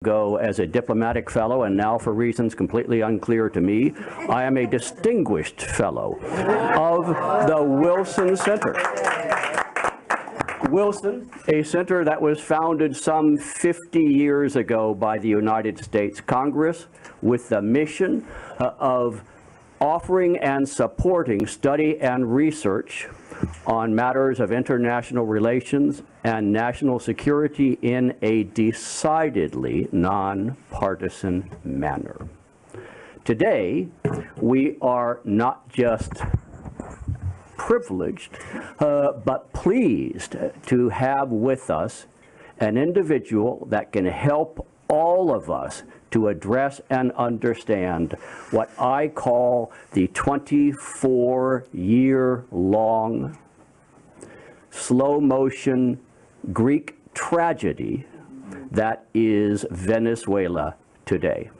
ago as a diplomatic fellow, and now for reasons completely unclear to me, I am a distinguished fellow of the Wilson Center. Wilson, a center that was founded some 50 years ago by the United States Congress with the mission of offering and supporting study and research on matters of international relations and national security in a decidedly nonpartisan manner. Today, we are not just privileged, but pleased to have with us an individual that can help all of us to address and understand what I call the 24-year-long slow motion Greek tragedy that is Venezuela today.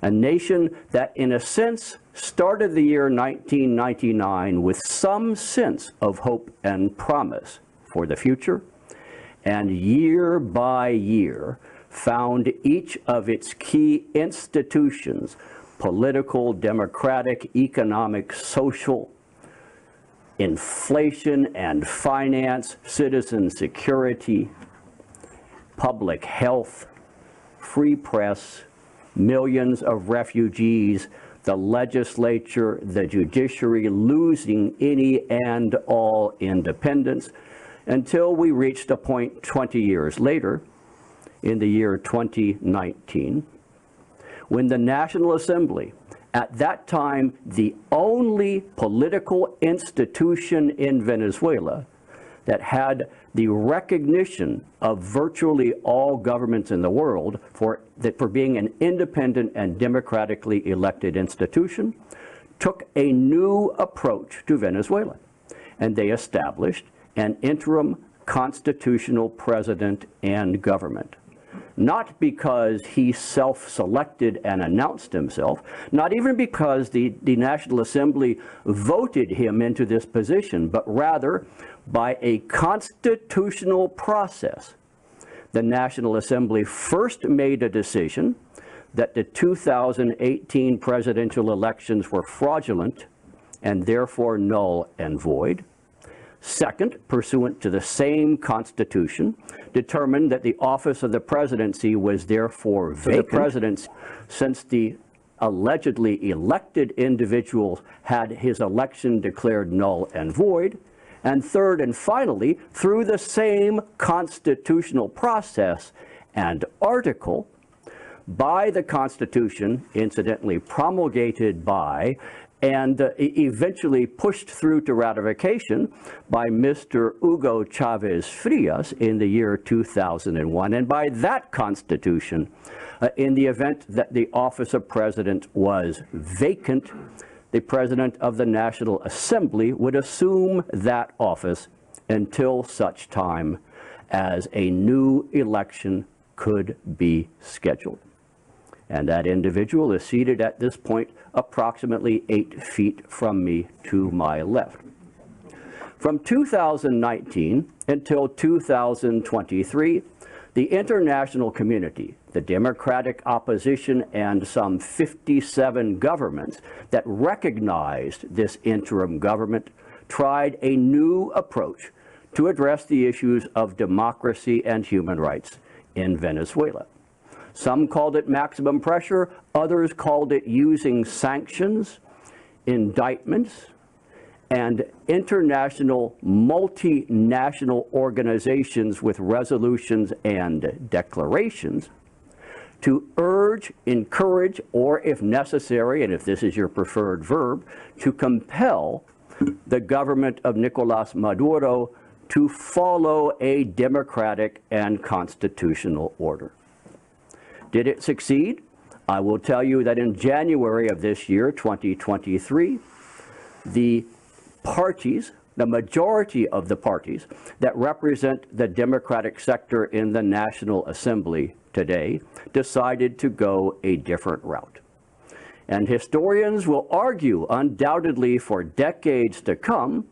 A nation that, in a sense, started the year 1999 with some sense of hope and promise for the future, and year by year found each of its key institutions, political, democratic, economic, social, inflation and finance, citizen security, public health, free press, millions of refugees, the legislature, the judiciary losing any and all independence, until we reached a point 20 years later, in the year 2019, when the National Assembly, at that time the only political institution in Venezuela that had the recognition of virtually all governments in the world for being an independent and democratically elected institution, took a new approach to Venezuela. And they established an interim constitutional president and government. Not because he self-selected and announced himself, not even because the National Assembly voted him into this position, but rather by a constitutional process. The National Assembly first made a decision that the 2018 presidential elections were fraudulent and therefore null and void. Second, pursuant to the same constitution, determined that the office of the presidency was therefore vacant, since the allegedly elected individual had his election declared null and void. And third and finally, through the same constitutional process and article, by the Constitution, incidentally promulgated by and eventually pushed through to ratification by Mr. Hugo Chavez Frias in the year 2001. And by that Constitution, in the event that the office of president was vacant, the President of the National Assembly would assume that office until such time as a new election could be scheduled. And that individual is seated at this point approximately 8 feet from me to my left. From 2019 until 2023, the international community, the democratic opposition, and some 57 governments that recognized this interim government tried a new approach to address the issues of democracy and human rights in Venezuela. Some called it maximum pressure, others called it using sanctions, indictments, and international multinational organizations with resolutions and declarations to urge, encourage, or if necessary, and if this is your preferred verb, to compel the government of Nicolas Maduro to follow a democratic and constitutional order. Did it succeed? I will tell you that in January of this year, 2023, the parties, the majority of the parties that represent the Democratic sector in the National Assembly today decided to go a different route. And historians will argue undoubtedly for decades to come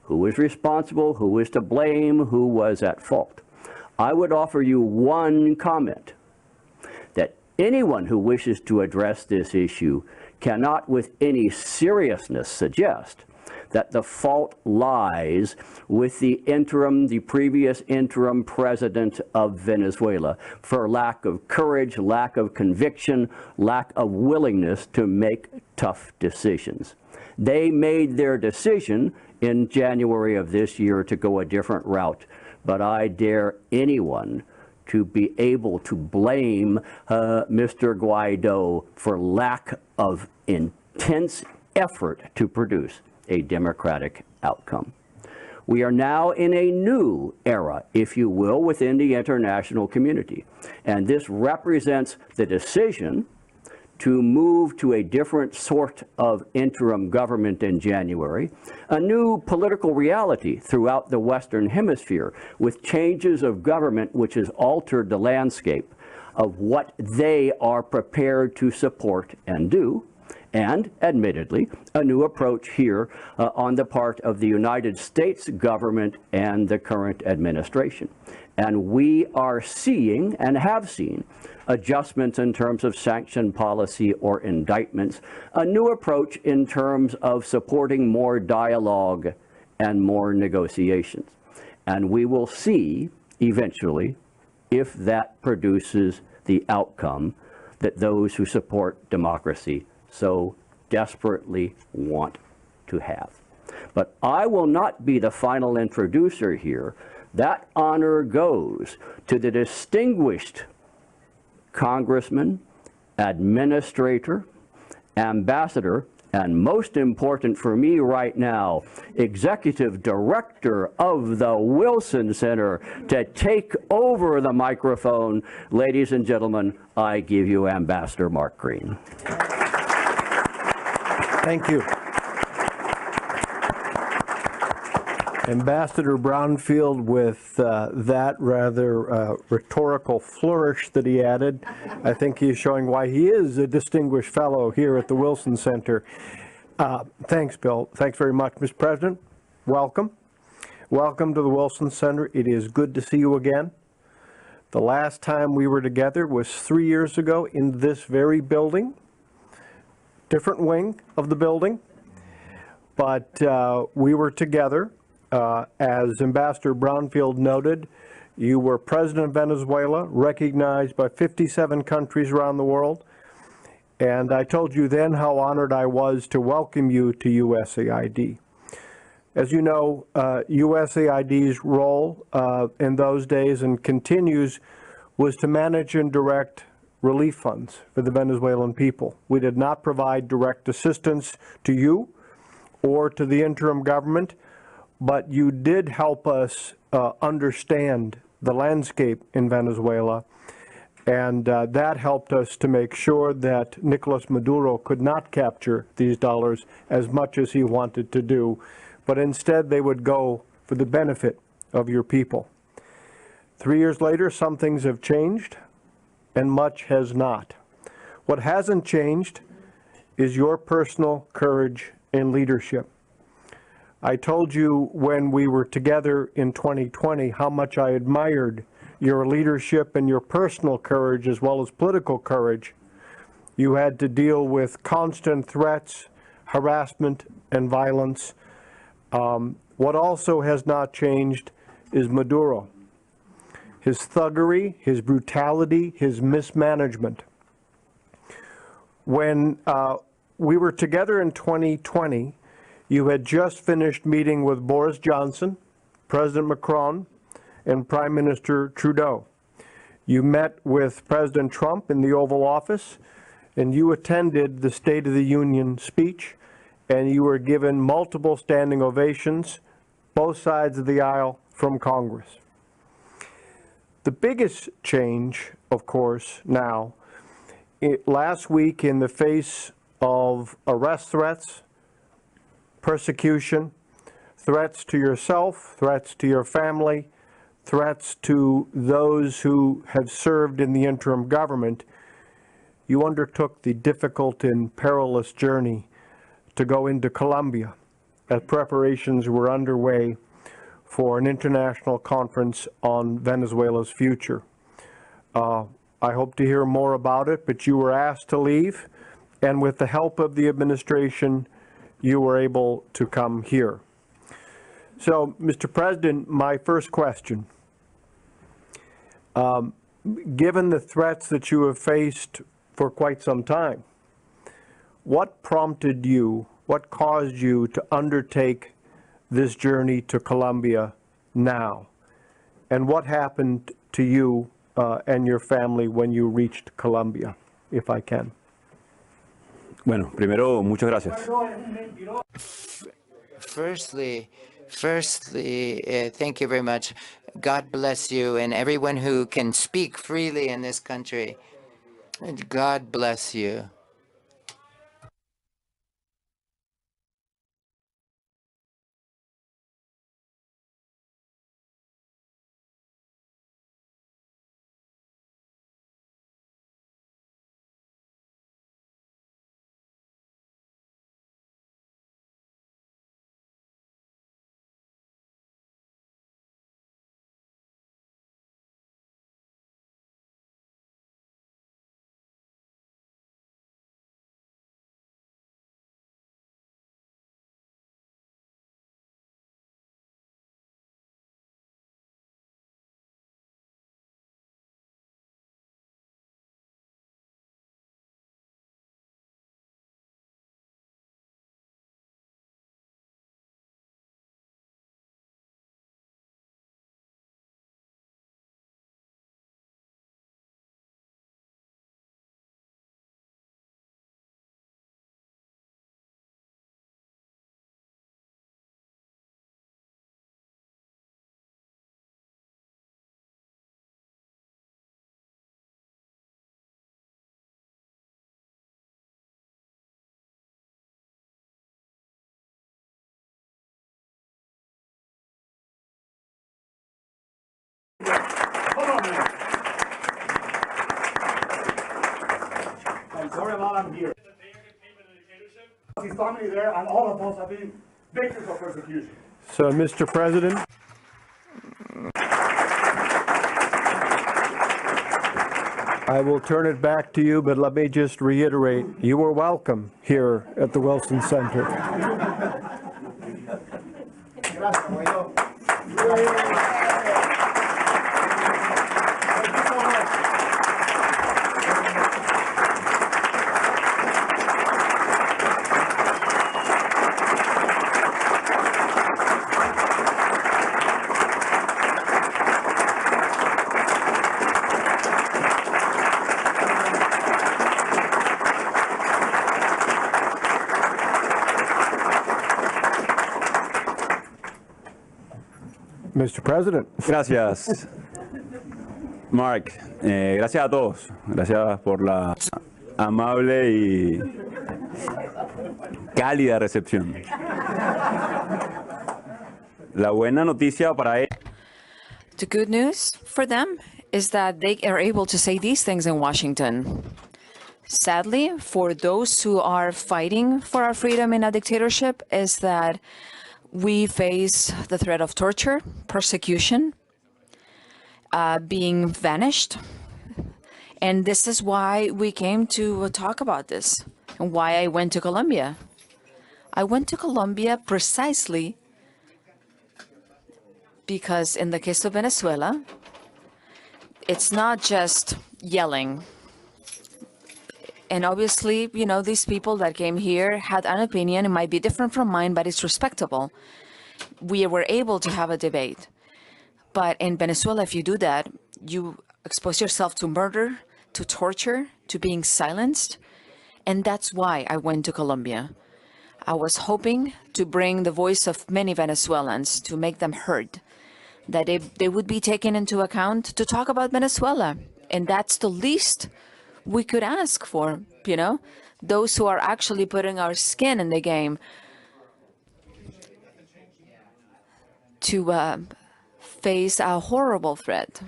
who was responsible, who was to blame, who was at fault. I would offer you one comment. Anyone who wishes to address this issue cannot with any seriousness suggest that the fault lies with the previous interim president of Venezuela for lack of courage, lack of conviction, lack of willingness to make tough decisions. They made their decision in January of this year to go a different route, but I dare anyone to be able to blame Mr. Guaidó for lack of intense effort to produce a democratic outcome. We are now in a new era, if you will, within the international community, and this represents the decision to move to a different sort of interim government in January, a new political reality throughout the Western Hemisphere with changes of government which has altered the landscape of what they are prepared to support and do, and, admittedly, a new approach here on the part of the United States government and the current administration. And we are seeing and have seen adjustments in terms of sanction policy or indictments, a new approach in terms of supporting more dialogue and more negotiations. And we will see eventually if that produces the outcome that those who support democracy so desperately want to have. But I will not be the final introducer here. That honor goes to the distinguished congressman, administrator, ambassador, and most important for me right now, executive director of the Wilson Center, to take over the microphone. Ladies and gentlemen, I give you Ambassador Mark Green. Thank you. Ambassador Brownfield, with that rather rhetorical flourish that he added, I think he is showing why he is a distinguished fellow here at the Wilson Center. Thanks, Bill. Thanks very much. Mr. President, welcome. Welcome to the Wilson Center. It is good to see you again. The last time we were together was 3 years ago in this very building. Different wing of the building, but we were together. As Ambassador Brownfield noted, you were President of Venezuela, recognized by 57 countries around the world, and I told you then how honored I was to welcome you to USAID. As you know, USAID's role in those days and continues was to manage and direct relief funds for the Venezuelan people. We did not provide direct assistance to you or to the interim government, but you did help us understand the landscape in Venezuela, and that helped us to make sure that Nicolas Maduro could not capture these dollars as much as he wanted to do, but instead they would go for the benefit of your people. 3 years later, some things have changed, and much has not. What hasn't changed is your personal courage and leadership. I told you when we were together in 2020 how much I admired your leadership and your personal courage as well as political courage. You had to deal with constant threats, harassment, and violence. What also has not changed is Maduro. His thuggery, his brutality, his mismanagement. When we were together in 2020, you had just finished meeting with Boris Johnson, President Macron, and Prime Minister Trudeau. You met with President Trump in the Oval Office, and you attended the State of the Union speech, and you were given multiple standing ovations, both sides of the aisle, from Congress. The biggest change, of course, now, last week in the face of arrest threats, persecution, threats to yourself, threats to your family, threats to those who have served in the interim government, you undertook the difficult and perilous journey to go into Colombia as preparations were underway for an international conference on Venezuela's future. I hope to hear more about it, but you were asked to leave, and with the help of the administration, you were able to come here. So, Mr. President, my first question. Given the threats that you have faced for quite some time, what prompted you, what caused you to undertake this journey to Colombia now? And what happened to you and your family when you reached Colombia, if I can? Bueno, primero, muchas gracias. Firstly, thank you very much. God bless you and everyone who can speak freely in this country. And God bless you. I'm sorry about I'm here. His family there, and all of us have been victims of persecution. So, Mr. President, I will turn it back to you, but let me just reiterate, you were welcome here at the Wilson Center. Gracias, Guaidó. Mr. President. Gracias, Mark. Gracias a todos. Gracias por la amable y cálida recepción. La buena noticia para él. The good news for them is that they are able to say these things in Washington. Sadly, for those who are fighting for our freedom in a dictatorship, is that we face the threat of torture, persecution, being vanished. And this is why we came to talk about this and why I went to Colombia. I went to Colombia precisely because in the case of Venezuela, it's not just yelling. And obviously, you know, these people that came here had an opinion. It might be different from mine, but it's respectable. We were able to have a debate. But in Venezuela, if you do that, you expose yourself to murder, to torture, to being silenced. And that's why I went to Colombia. I was hoping to bring the voice of many Venezuelans, to make them heard, that they would be taken into account to talk about Venezuela. And that's the least we could ask for, you know, those who are actually putting our skin in the game to face a horrible threat.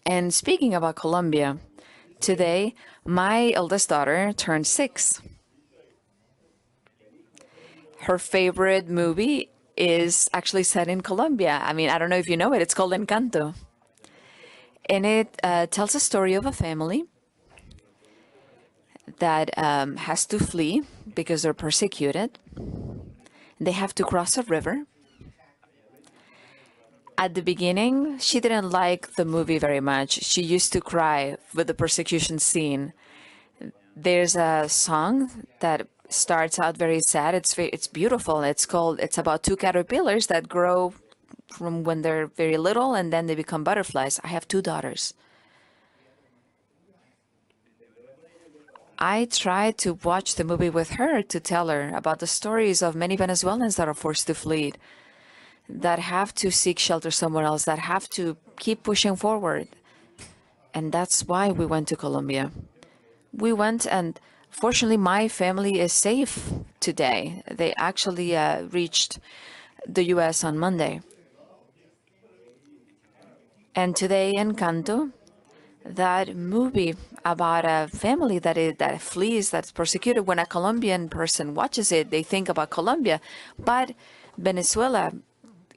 And speaking about Colombia, today, my eldest daughter turned 6. Her favorite movie is actually set in Colombia. I mean, I don't know if you know it. It's called Encanto. And it tells a story of a family that has to flee because they're persecuted. They have to cross a river. At the beginning, she didn't like the movie very much. She used to cry with the persecution scene. There's a song that starts out very sad. It's beautiful. It's about two caterpillars that grow from when they're very little and then they become butterflies. I have two daughters. I tried to watch the movie with her to tell her about the stories of many Venezuelans that are forced to flee, that have to seek shelter somewhere else, that have to keep pushing forward. And that's why we went to Colombia. We went, and fortunately, my family is safe today. They actually reached the U.S. on Monday. And today, Encanto, that movie about a family that flees, that's persecuted, when a Colombian person watches it, they think about Colombia. But Venezuela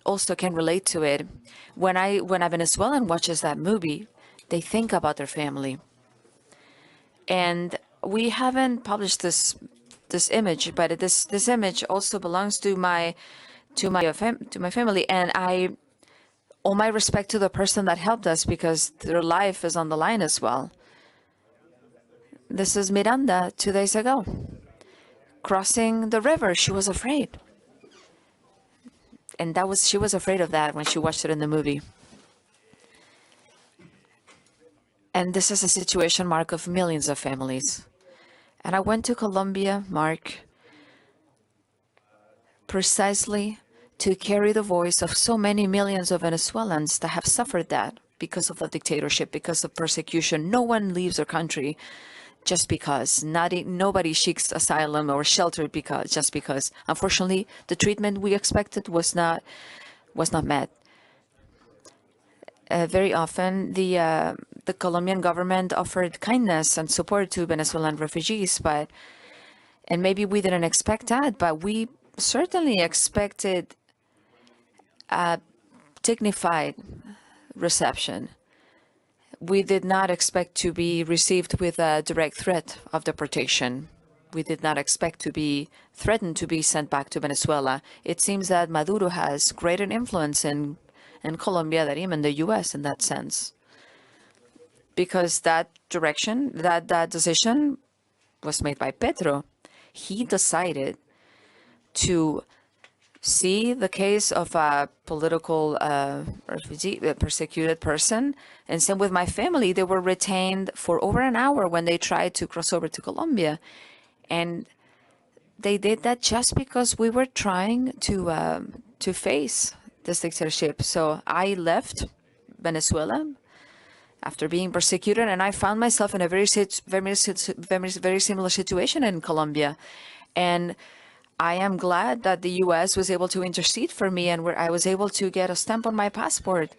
also can relate to it. When a Venezuelan watches that movie, they think about their family. And we haven't published this image, but this image also belongs to my family, and all my respect to the person that helped us, because their life is on the line as well. This is Miranda 2 days ago, crossing the river. She was afraid. And she was afraid of that when she watched it in the movie. And this is a situation, Mark, of millions of families. And I went to Colombia, Mark, precisely to carry the voice of so many millions of Venezuelans that have suffered that because of the dictatorship, because of persecution. No one leaves their country just because. Nobody seeks asylum or shelter just because. Unfortunately, the treatment we expected was not met. Very often, the Colombian government offered kindness and support to Venezuelan refugees, and maybe we didn't expect that, but we certainly expected a dignified reception. We did not expect to be received with a direct threat of deportation. We did not expect to be threatened to be sent back to Venezuela. It seems that Maduro has greater influence in Colombia than even the U.S. in that sense, because that decision was made by Petro. He decided to see the case of a political refugee, persecuted person, and same with my family. They were retained for over an hour when they tried to cross over to Colombia, and they did that just because we were trying to face this dictatorship. So I left Venezuela after being persecuted, and I found myself in a very similar situation in Colombia. And I am glad that the U.S. was able to intercede for me, and where I was able to get a stamp on my passport,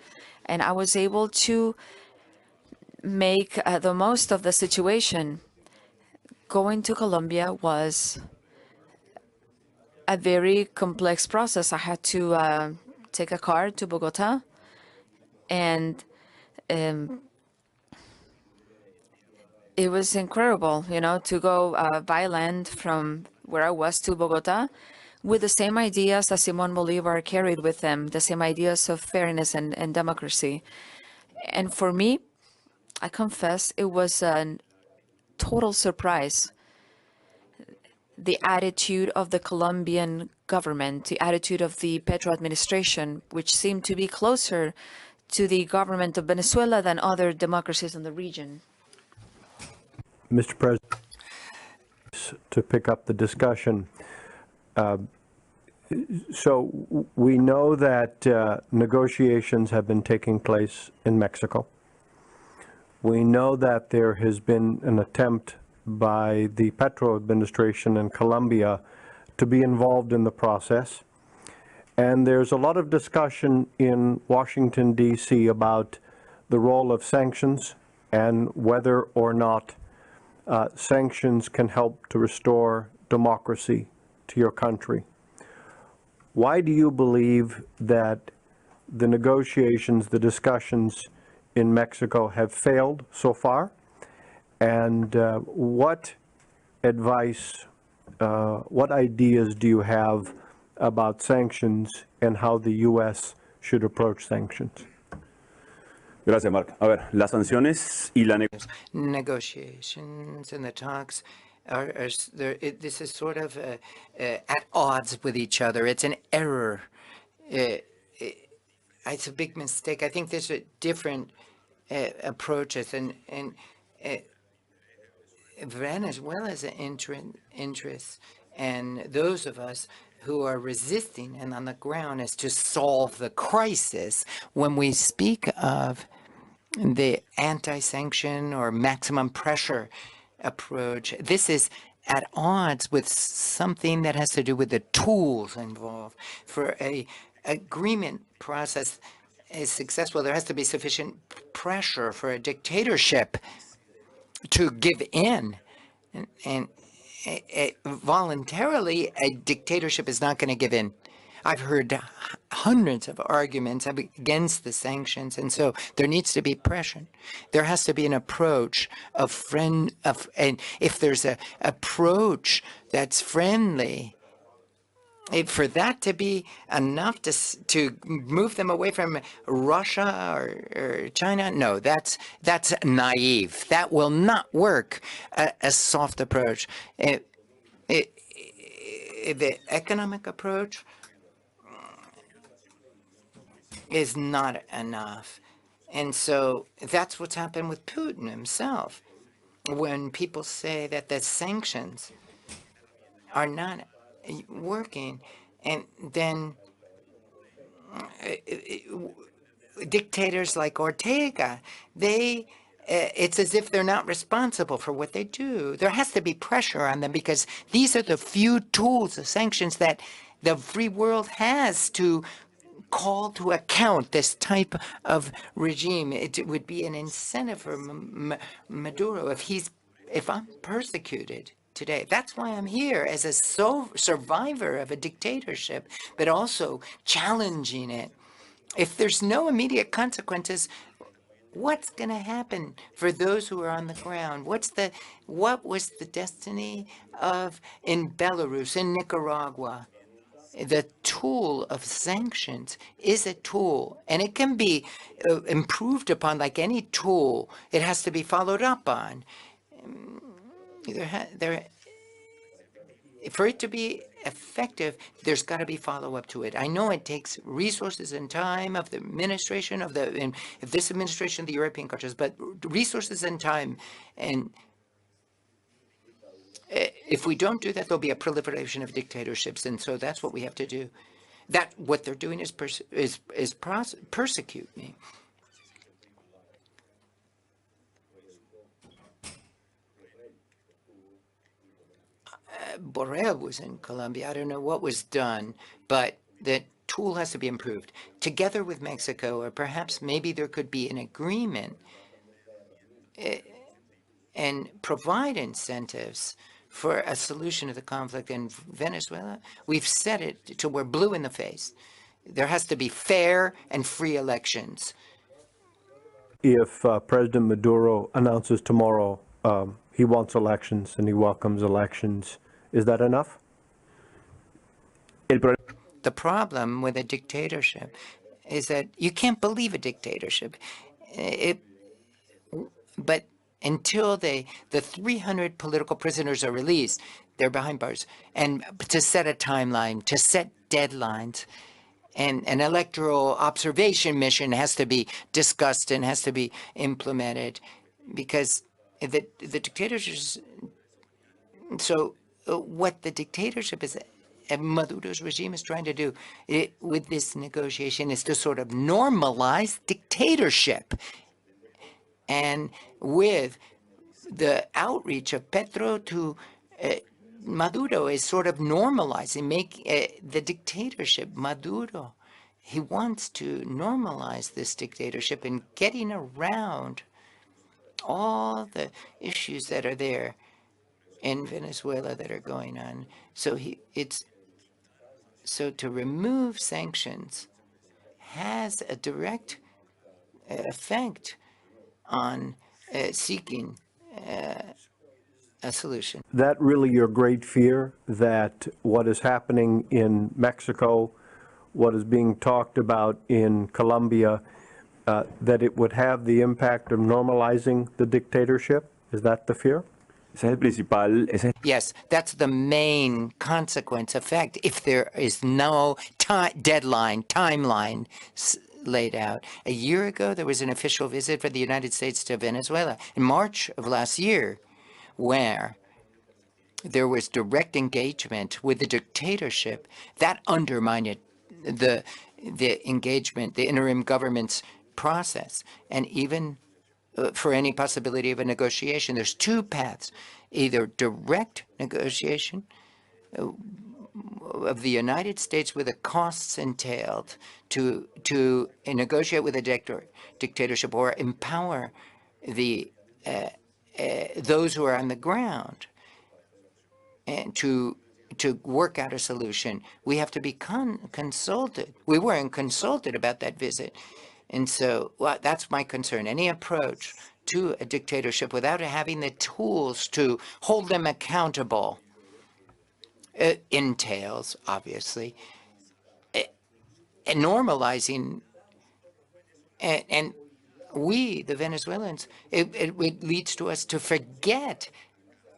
and I was able to make the most of the situation. Going to Colombia was a very complex process. I had to take a car to Bogota, and it was incredible, to go by land from where I was to Bogota with the same ideas that Simón Bolívar carried with him, the same ideas of fairness and democracy. And for me, I confess, it was a total surprise. The attitude of the Colombian government, the attitude of the Petro administration, which seemed to be closer to the government of Venezuela than other democracies in the region. Mr. President, to pick up the discussion, so we know that negotiations have been taking place in Mexico. We know that there has been an attempt by the Petro administration in Colombia to be involved in the process. And there's a lot of discussion in Washington, D.C. about the role of sanctions and whether or not sanctions can help to restore democracy to your country. Why do you believe that the negotiations, the discussions in Mexico have failed so far? And what advice, what ideas do you have about sanctions and how the U.S. should approach sanctions? Gracias, Mark. A ver, las sanciones y la Negotiations and the talks this is sort of at odds with each other. It's an error. It's a big mistake. I think there's a different approaches, and Venezuela's interests and those of us who are resisting and on the ground is to solve the crisis. When we speak of the anti-sanction or maximum pressure approach, this is at odds with something that has to do with the tools involved. For a agreement process is successful, there has to be sufficient pressure for a dictatorship to give in. And voluntarily, a dictatorship is not going to give in. I've heard hundreds of arguments against the sanctions, and so there needs to be pressure. There has to be an approach and if there's an approach that's friendly, for that to be enough to move them away from Russia or China, no, that's naive. That will not work. A soft approach. The economic approach is not enough. And so that's what's happened with Putin himself. When people say that the sanctions are not working, and then dictators like Ortega, it's as if they're not responsible for what they do. There has to be pressure on them because these are the few tools of sanctions that the free world has to call to account this type of regime. It would be an incentive for Maduro if I'm persecuted today. That's why I'm here as a survivor of a dictatorship, but also challenging it. If there's no immediate consequences, what's going to happen for those who are on the ground? What was the destiny in Belarus, in Nicaragua? The tool of sanctions is a tool, and it can be improved upon like any tool. It has to be followed up on. For it to be effective, there's got to be follow-up to it. I know it takes resources and time of the administration of this administration, the European countries, but resources and time. And if we don't do that, there'll be a proliferation of dictatorships, and so that's what we have to do. What they're doing is persecute me. Borrell was in Colombia. I don't know what was done, but the tool has to be improved. Together with Mexico, or perhaps maybe there could be an agreement and provide incentives for a solution to the conflict in Venezuela. We've said it till we're blue in the face. There has to be fair and free elections. If President Maduro announces tomorrow he wants elections and he welcomes elections, is that enough? The problem with a dictatorship is that you can't believe a dictatorship. But until the 300 political prisoners are released, they're behind bars. And to set a timeline, to set deadlines, and an electoral observation mission has to be discussed and has to be implemented, because the dictatorship. So what the dictatorship is, Maduro's regime is trying to do with this negotiation is to sort of normalize dictatorship. And with the outreach of Petro to Maduro is sort of normalizing, make the dictatorship. Maduro, he wants to normalize this dictatorship and getting around all the issues that are there in Venezuela that are going on. So so to remove sanctions has a direct effect on seeking a solution. That really your great fear, that what is happening in Mexico, what is being talked about in Colombia, that it would have the impact of normalizing the dictatorship? Is that the fear? Ese es el principal, Yes, that's the main consequence effect if there is no timeline laid out. A year ago, there was an official visit for the United States to Venezuela in March of last year, where there was direct engagement with the dictatorship. That undermined the engagement, the interim government's process, and even for any possibility of a negotiation. There's two paths: either direct negotiation of the United States with the costs entailed to negotiate with a dictatorship, or empower the those who are on the ground and to work out a solution. We have to be consulted. We weren't consulted about that visit. And so that's my concern. Any approach to a dictatorship without having the tools to hold them accountable entails, obviously, normalizing, and we, the Venezuelans, it leads to us to forget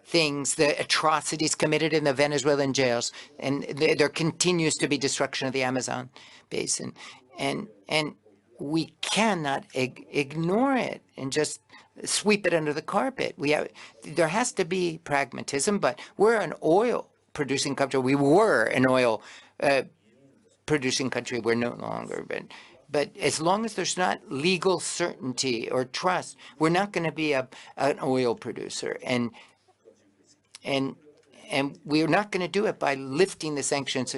things, the atrocities committed in the Venezuelan jails, and there continues to be destruction of the Amazon basin, and we cannot ignore it and just sweep it under the carpet. There has to be pragmatism, but we're an oil-producing country. We were an oil-producing country. We're no longer, but as long as there's not legal certainty or trust, we're not going to be an oil producer, and we're not going to do it by lifting the sanctions.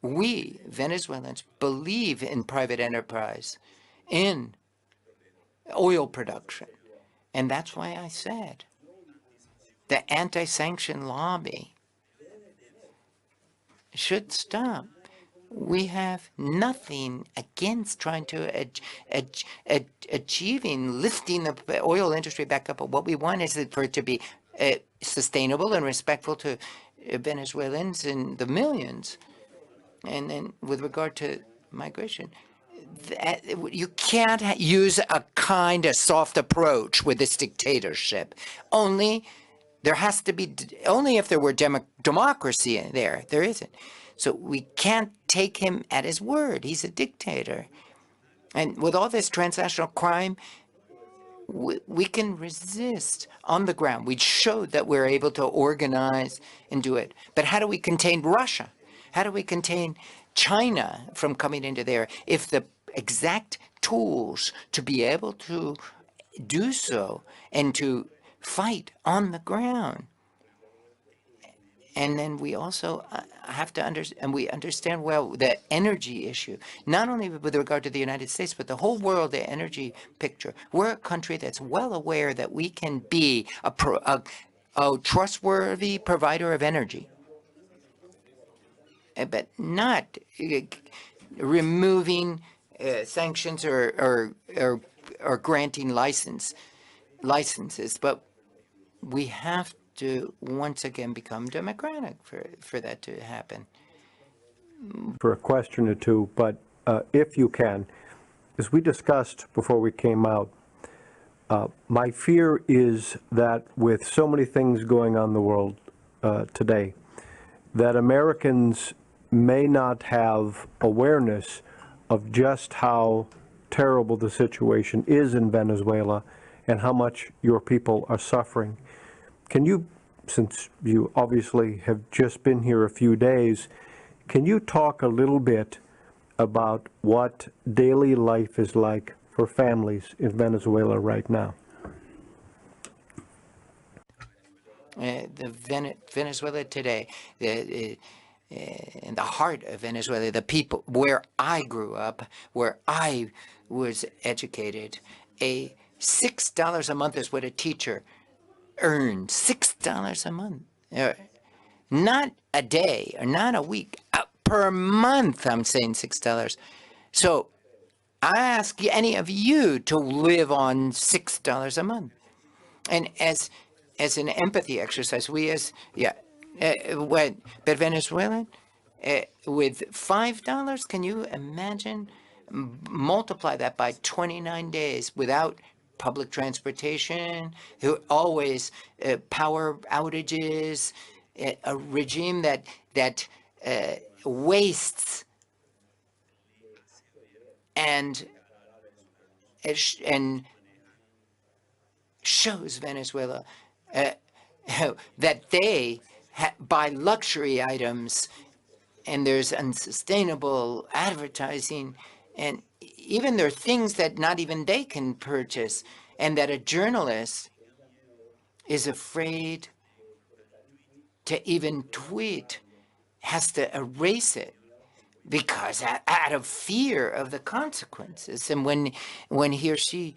We, Venezuelans, believe in private enterprise, in oil production. And that's why I said the anti-sanction lobby should stop. We have nothing against trying to achieving lifting the oil industry back up. But what we want is for it to be sustainable and respectful to Venezuelans and the millions. And then with regard to migration, you can't use a kind of soft approach with this dictatorship. Only if there were democracy there isn't. So we can't take him at his word. He's a dictator. And with all this transnational crime, we can resist on the ground. We showed that we're able to organize and do it. But how do we contain Russia? How do we contain China from coming into there if the exact tools to be able to do so and to fight on the ground? And then we also have to understand well the energy issue, not only with regard to the United States, but the whole world, the energy picture. We're a country that's well aware that we can be a trustworthy provider of energy, but not removing sanctions or granting licenses. But we have to once again become democratic for that to happen. For a question or two, but if you can, as we discussed before we came out, my fear is that with so many things going on in the world today, that Americans may not have awareness of just how terrible the situation is in Venezuela and how much your people are suffering. Can you, since you obviously have just been here a few days, can you talk a little bit about what daily life is like for families in Venezuela right now? Venezuela today, in the heart of Venezuela, the people where I grew up, where I was educated, $6 a month is what a teacher earned. $6 a month, not a day or not a week, per month. I'm saying $6. So I ask any of you to live on $6 a month. And as an empathy exercise, but Venezuelan, with $5, can you imagine? Multiply that by 29 days without public transportation, always power outages, a regime that wastes and shows Venezuela that they buy luxury items, and there's unsustainable advertising, and even there are things that not even they can purchase, and that a journalist is afraid to even tweet, has to erase it because out of fear of the consequences. And when he or she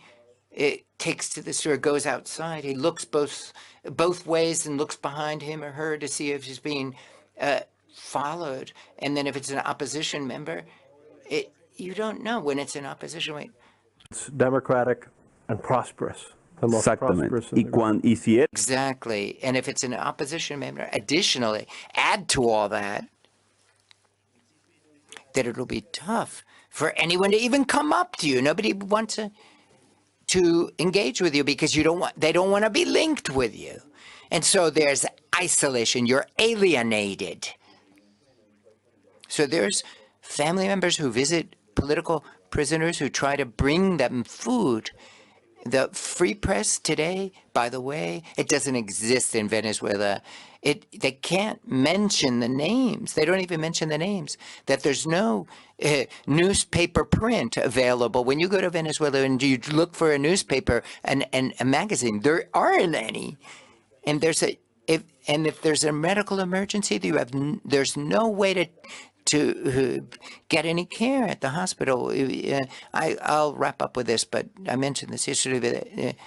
takes to the store, goes outside, he looks both ways and looks behind him or her to see if he's being followed. And then if it's an opposition member, you don't know when it's an opposition. It's democratic and prosperous. The most prosperous in the world. Exactly. And if it's an opposition member, additionally, add to all that it'll be tough for anyone to even come up to you. Nobody wants to engage with you because they don't want to be linked with you. And so there's isolation. You're alienated. So there's family members who visit political prisoners who try to bring them food. The free press today, by the way, it doesn't exist in Venezuela. They can't mention the names. They don't even mention the names. That there's no newspaper print available. When you go to Venezuela and you look for a newspaper and a magazine, there aren't any. And if there's a medical emergency, there's no way to get any care at the hospital. I'll wrap up with this, but I mentioned this yesterday.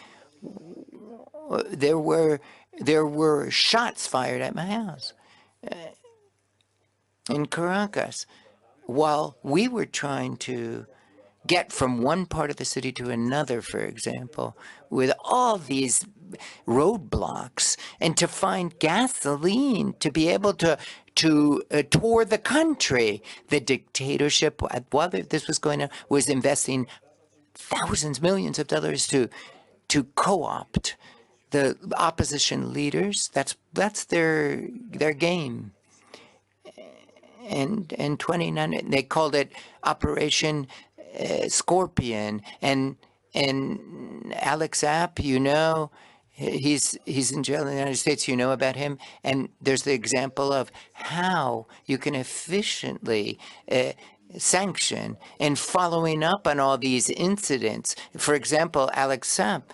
There were shots fired at my house in Caracas while we were trying to get from one part of the city to another, for example, with all these roadblocks, and to find gasoline to be able to tour the country. The dictatorship, while this was going on, was investing thousands, millions of dollars to co-opt the opposition leaders. That's their game. And 29, they called it Operation Scorpion. And Alex App, he's in jail in the United States. You know about him. And there's the example of how you can efficiently sanction and following up on all these incidents. For example, Alex Sapp,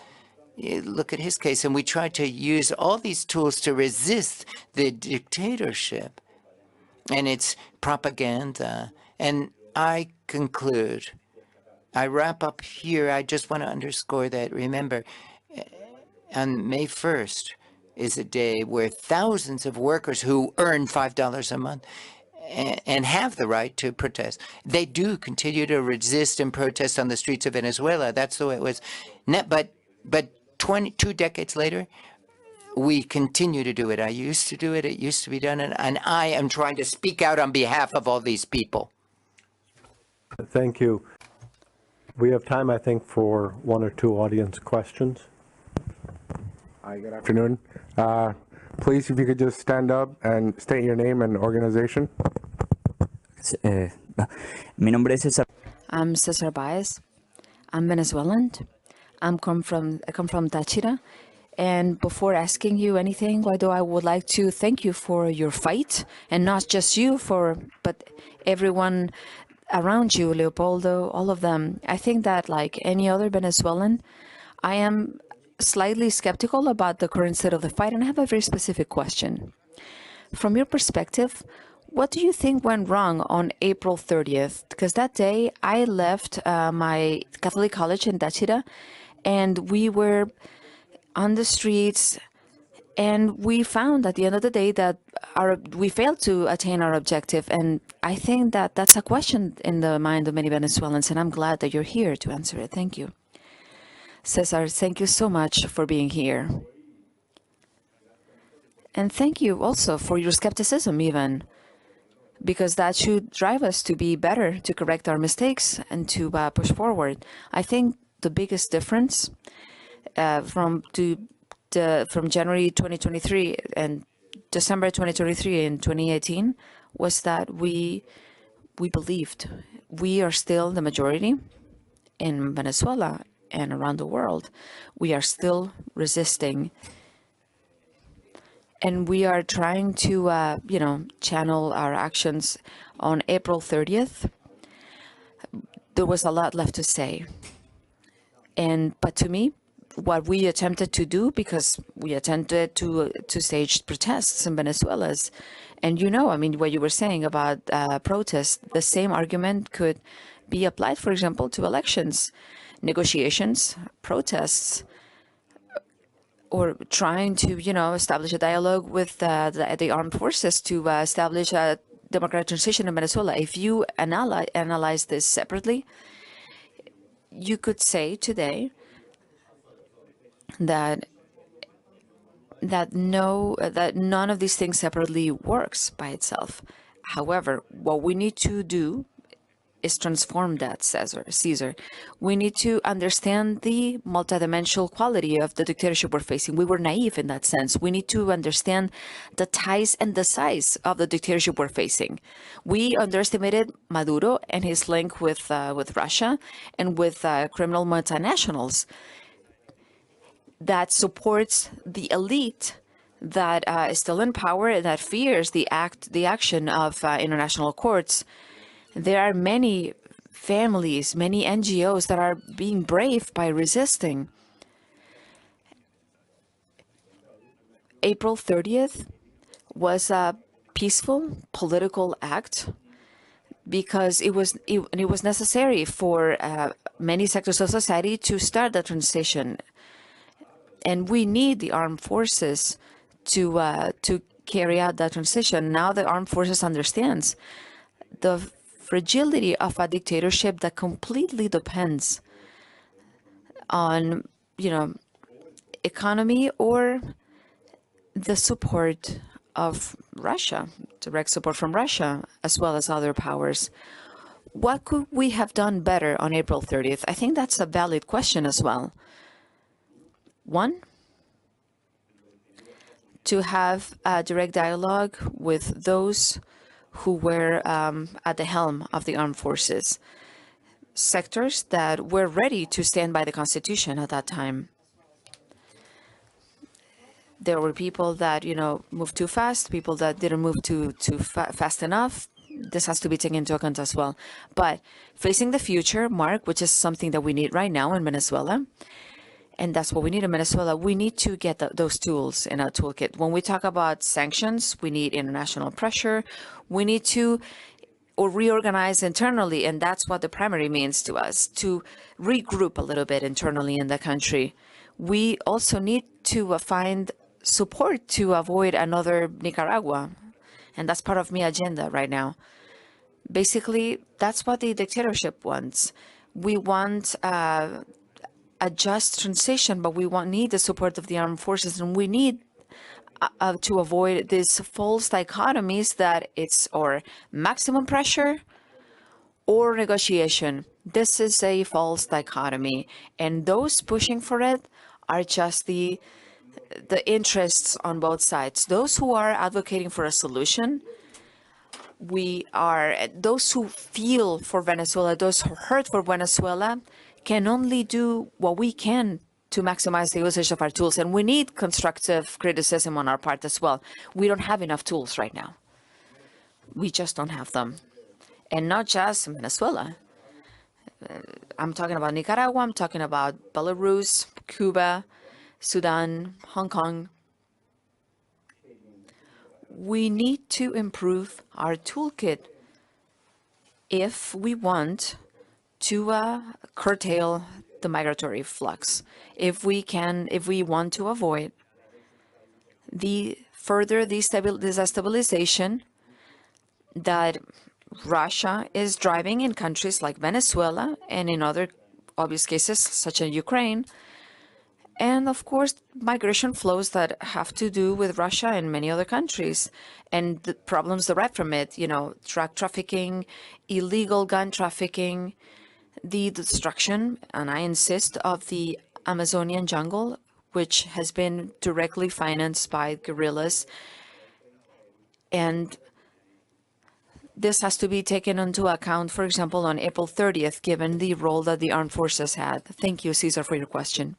look at his case, and we tried to use all these tools to resist the dictatorship and its propaganda. And I conclude, I wrap up here. I just want to underscore that, remember, on May 1st is a day where thousands of workers who earn $5 a month and have the right to protest, they do continue to resist and protest on the streets of Venezuela. That's the way it was. But 22 decades later, we continue to do it. I used to do it. It used to be done. And I am trying to speak out on behalf of all these people. Thank you. We have time, I think, for one or two audience questions. Hi, good afternoon. Please, if you could just stand up and state your name and organization. Mi nombre es César. I'm Cesar Baez. I'm Venezuelan. I come from Táchira. And before asking you anything, Guaidó, I would like to thank you for your fight, and not just you, but everyone around you, Leopoldo, all of them. I think that, like any other Venezuelan, I am slightly skeptical about the current state of the fight, and I have a very specific question. From your perspective, what do you think went wrong on April 30th? Because that day I left my Catholic college in Táchira, and we were on the streets, and we found at the end of the day that we failed to attain our objective. And I think that that's a question in the mind of many Venezuelans, and I'm glad that you're here to answer it. Thank you. Cesar, thank you so much for being here. And thank you also for your skepticism even, because that should drive us to be better, to correct our mistakes, and to push forward. I think the biggest difference from January 2023 and December 2023 and 2018 was that we believed we are still the majority in Venezuela and around the world. We are still resisting, and we are trying to, channel our actions. On April 30th, there was a lot left to say. But to me, what we attempted to do, because we attempted to stage protests in Venezuela, and what you were saying about protests, the same argument could be applied, for example, to elections, negotiations, protests, or trying to, establish a dialogue with the armed forces to establish a democratic transition in Venezuela. If you analyze this separately, you could say today that none of these things separately works by itself. However, what we need to do is transform that, Caesar. We need to understand the multidimensional quality of the dictatorship we're facing. We were naive in that sense. We need to understand the ties and the size of the dictatorship we're facing. We underestimated Maduro and his link with Russia and with criminal multinationals that supports the elite that is still in power, that fears the action of international courts. There are many families, many NGOs that are being brave by resisting. April 30th was a peaceful political act because it was necessary for many sectors of society to start the transition. And we need the armed forces to carry out that transition. Now the armed forces understands the fragility of a dictatorship that completely depends on, economy or the support of Russia, direct support from Russia, as well as other powers. What could we have done better on April 30th? I think that's a valid question as well. One, to have a direct dialogue with those who were at the helm of the armed forces, sectors that were ready to stand by the Constitution at that time. There were people that, moved too fast, people that didn't move too fast enough. This has to be taken into account as well. But facing the future, Mark, which is something that we need right now in Venezuela, and that's what we need in Venezuela. We need to get those tools in our toolkit. When we talk about sanctions, we need international pressure. We need to reorganize internally, and that's what the primary means to us, to regroup a little bit internally in the country. We also need to find support to avoid another Nicaragua, and that's part of my agenda right now. Basically, that's what the dictatorship wants. We want a just transition, but we need the support of the armed forces, and we need to avoid these false dichotomies that it's or maximum pressure or negotiation. This is a false dichotomy, and those pushing for it are just the interests on both sides. Those who are advocating for a solution, those who feel for Venezuela, those who hurt for Venezuela, can only do what we can to maximize the usage of our tools. And we need constructive criticism on our part as well. We don't have enough tools right now. We just don't have them. And not just in Venezuela. I'm talking about Nicaragua, I'm talking about Belarus, Cuba, Sudan, Hong Kong. We need to improve our toolkit if we want to curtail the migratory flux. If we want to avoid the further destabilization that Russia is driving in countries like Venezuela and in other obvious cases such as Ukraine, and of course migration flows that have to do with Russia and many other countries and the problems derived from it, drug trafficking, illegal gun trafficking, the destruction, and I insist, of the Amazonian jungle, which has been directly financed by guerrillas. And this has to be taken into account, for example, on April 30th, given the role that the armed forces had. Thank you, Cesar, for your question.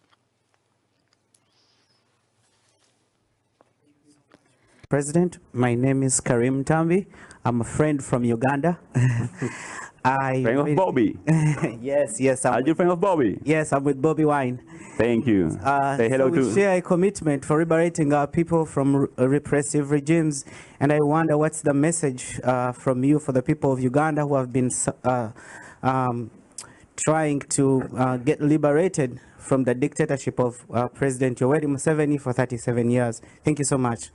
President, my name is Karim Tambi. I'm a friend from Uganda. Friend of Bobby. Yes. Are you friend of Bobby? Yes, I'm with Bobby Wine. Thank you. Say hello so we share a commitment for liberating our people from repressive regimes. And I wonder what's the message from you for the people of Uganda who have been trying to get liberated from the dictatorship of President Yoweri Museveni for 37 years. Thank you so much.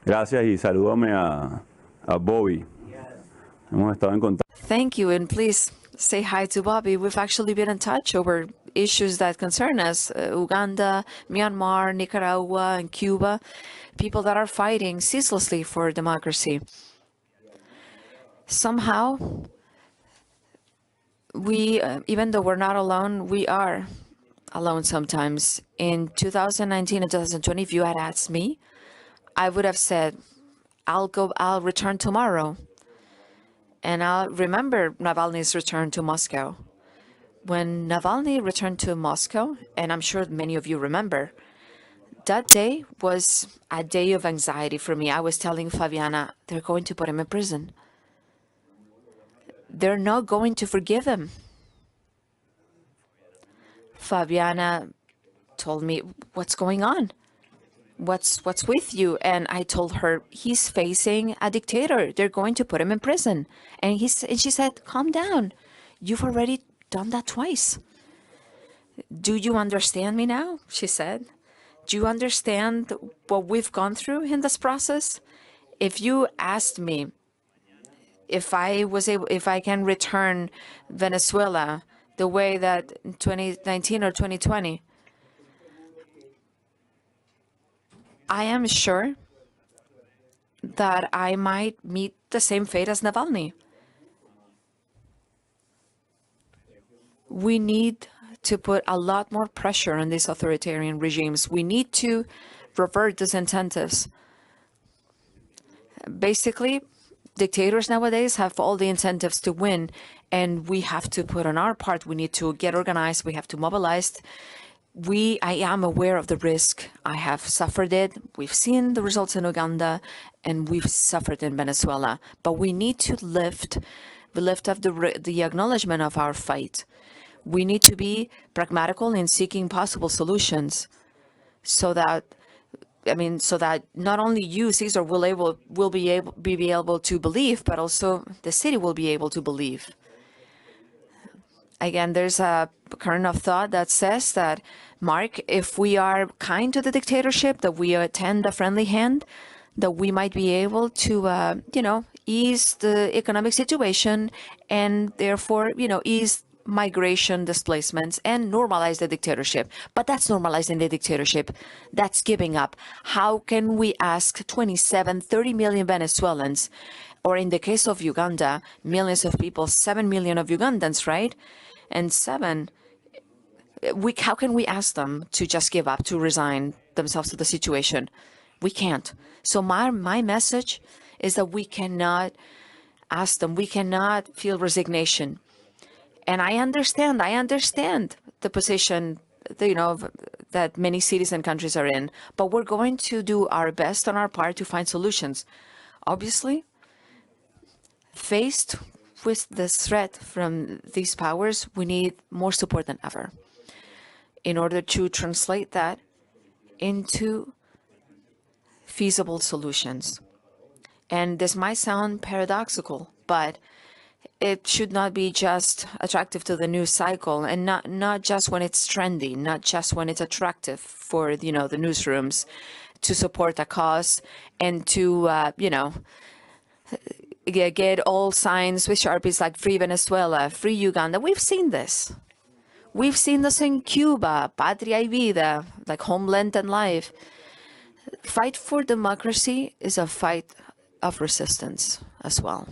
Gracias y salúdame a Bobby. Hemos estado en contacto. Thank you, and please say hi to Bobby. We've actually been in touch over issues that concern us, Uganda, Myanmar, Nicaragua, and Cuba, people that are fighting ceaselessly for democracy. Somehow, we, even though we're not alone, we are alone sometimes. In 2019 and 2020, if you had asked me, I would have said, I'll return tomorrow. And I'll remember Navalny's return to Moscow. When Navalny returned to Moscow, and I'm sure many of you remember, that day was a day of anxiety for me. I was telling Fabiana, they're going to put him in prison. They're not going to forgive him. Fabiana told me, what's going on? What's with you? And I told her, he's facing a dictator. They're going to put him in prison. And she said, calm down. You've already done that twice. Do you understand me now? She said. Do you understand what we've gone through in this process? If you asked me if I can return Venezuela the way that in 2019 or 2020, I am sure that I might meet the same fate as Navalny. We need to put a lot more pressure on these authoritarian regimes. We need to revert these incentives. Basically, dictators nowadays have all the incentives to win, and we have to put on our part. We need to get organized. We have to mobilize. I am aware of the risk. I have suffered it. We've seen the results in Uganda, and we've suffered in Venezuela. But we need to lift up the acknowledgement of our fight. We need to be pragmatical in seeking possible solutions, so that not only you, Cesar, will be able to believe, but also the city will be able to believe. Again, there's a current of thought that says that, Mark, if we are kind to the dictatorship, that we attend a friendly hand, that we might be able to, ease the economic situation and therefore, ease migration displacements and normalize the dictatorship. But that's normalizing the dictatorship. That's giving up. How can we ask 30 million Venezuelans, or in the case of Uganda, millions of people, 7 million of Ugandans, right? And how can we ask them to just give up, to resign themselves to the situation? We can't. So my message is that we cannot ask them, we cannot feel resignation. And I understand the position, that many cities and countries are in, but we're going to do our best on our part to find solutions. Obviously, faced with this threat from these powers, we need more support than ever in order to translate that into feasible solutions. And this might sound paradoxical, but it should not be just attractive to the news cycle, and not just when it's trendy, not just when it's attractive for, the newsrooms to support a cause and to, get all signs with Sharpies like Free Venezuela, Free Uganda. We've seen this. We've seen this in Cuba, Patria y Vida, like Homeland and Life. Fight for democracy is a fight of resistance as well,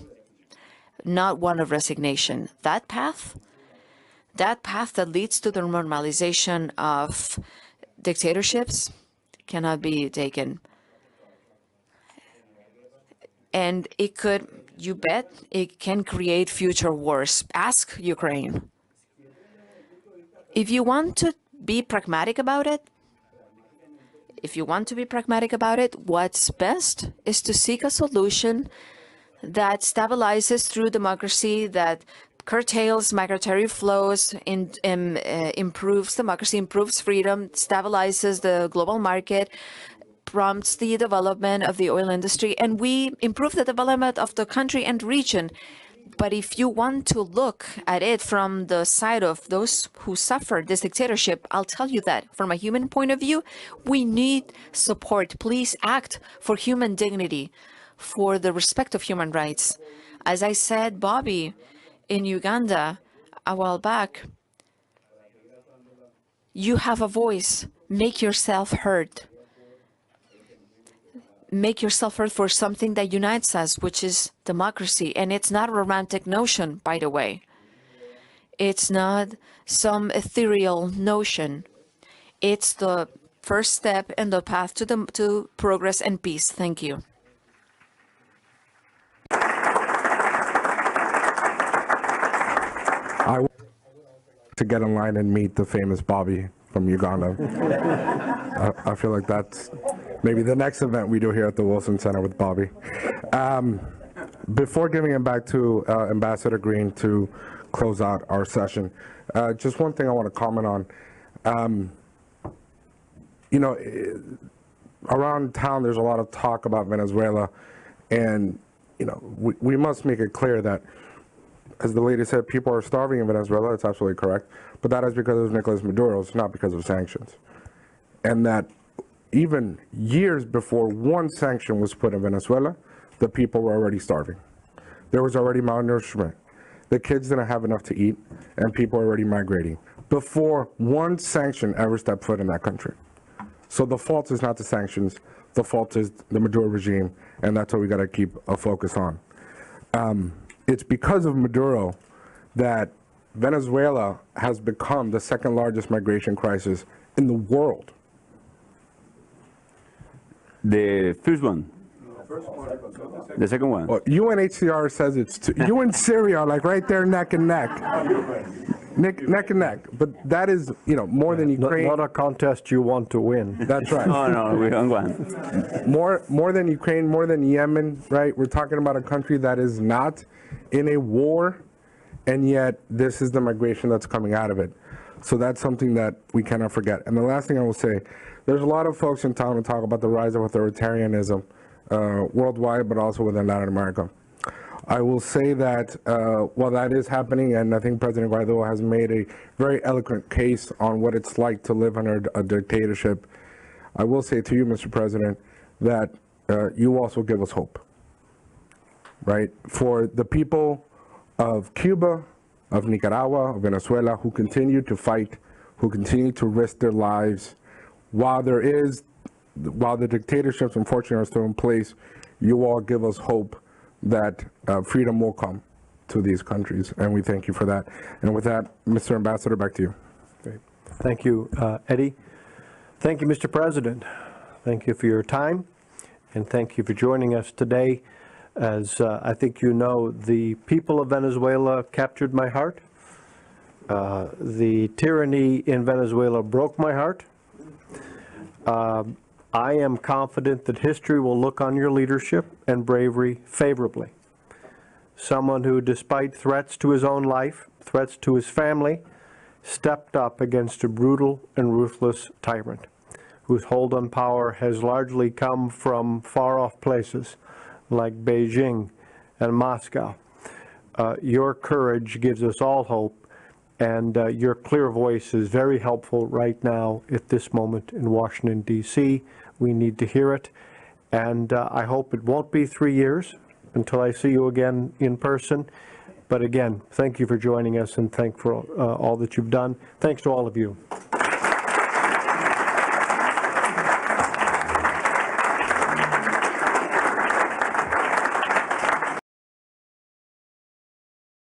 not one of resignation. That path that leads to the normalization of dictatorships cannot be taken. And it could, you bet, it can create future wars. Ask Ukraine. If you want to be pragmatic about it, what's best is to seek a solution that stabilizes through democracy, that curtails migratory flows, improves democracy, improves freedom, stabilizes the global market, prompts the development of the oil industry, and we improve the development of the country and region. But if you want to look at it from the side of those who suffer this dictatorship, I'll tell you that from a human point of view, we need support. Please act for human dignity, for the respect of human rights. As I said, Bobby, in Uganda a while back, you have a voice. Make yourself heard. Make yourself heard for something that unites us, which is democracy. And it's not a romantic notion, by the way. It's not some ethereal notion. It's the first step in the path to progress and peace. Thank you. I want to get in line and meet the famous Bobby from Uganda. I feel like that's maybe the next event we do here at the Wilson Center with Bobby. Before giving it back to Ambassador Green to close out our session, just one thing I want to comment on. Around town there's a lot of talk about Venezuela, and we must make it clear that, as the lady said, people are starving in Venezuela. It's absolutely correct, but that is because of Nicolas Maduro. It's not because of sanctions. And that even years before one sanction was put in Venezuela, the people were already starving. There was already malnourishment. The kids didn't have enough to eat, and people were already migrating before one sanction ever stepped foot in that country. So the fault is not the sanctions. The fault is the Maduro regime, and that's what we got to keep a focus on. It's because of Maduro that Venezuela has become the second largest migration crisis in the world. The first one. The second one. Well, UNHCR says it's two. You and Syria are like right there neck and neck. Neck and neck. But that is, more than Ukraine. Not a contest you want to win. That's right. No, we don't want. More than Ukraine, more than Yemen, right? We're talking about a country that is not in a war, and yet this is the migration that's coming out of it. So that's something that we cannot forget. And the last thing I will say, there's a lot of folks in town who talk about the rise of authoritarianism worldwide, but also within Latin America. I will say that while that is happening, and I think President Guaidó has made a very eloquent case on what it's like to live under a dictatorship, I will say to you, Mr. President, that you also give us hope, right? For the people of Cuba, of Nicaragua, of Venezuela, who continue to fight, who continue to risk their lives, while the dictatorships unfortunately are still in place, you all give us hope that freedom will come to these countries, and we thank you for that. And with that, Mr. Ambassador, back to you. Great. Thank you, Eddie. Thank you, Mr. President. Thank you for your time, and thank you for joining us today. As I think you know, the people of Venezuela captured my heart. The tyranny in Venezuela broke my heart. I am confident that history will look on your leadership and bravery favorably. Someone who, despite threats to his own life, threats to his family, stepped up against a brutal and ruthless tyrant, whose hold on power has largely come from far-off places like Beijing and Moscow. Your courage gives us all hope, and your clear voice is very helpful right now at this moment in Washington, D.C. We need to hear it, and I hope it won't be 3 years until I see you again in person. But again, thank you for joining us, and thank for all that you've done. Thanks to all of you.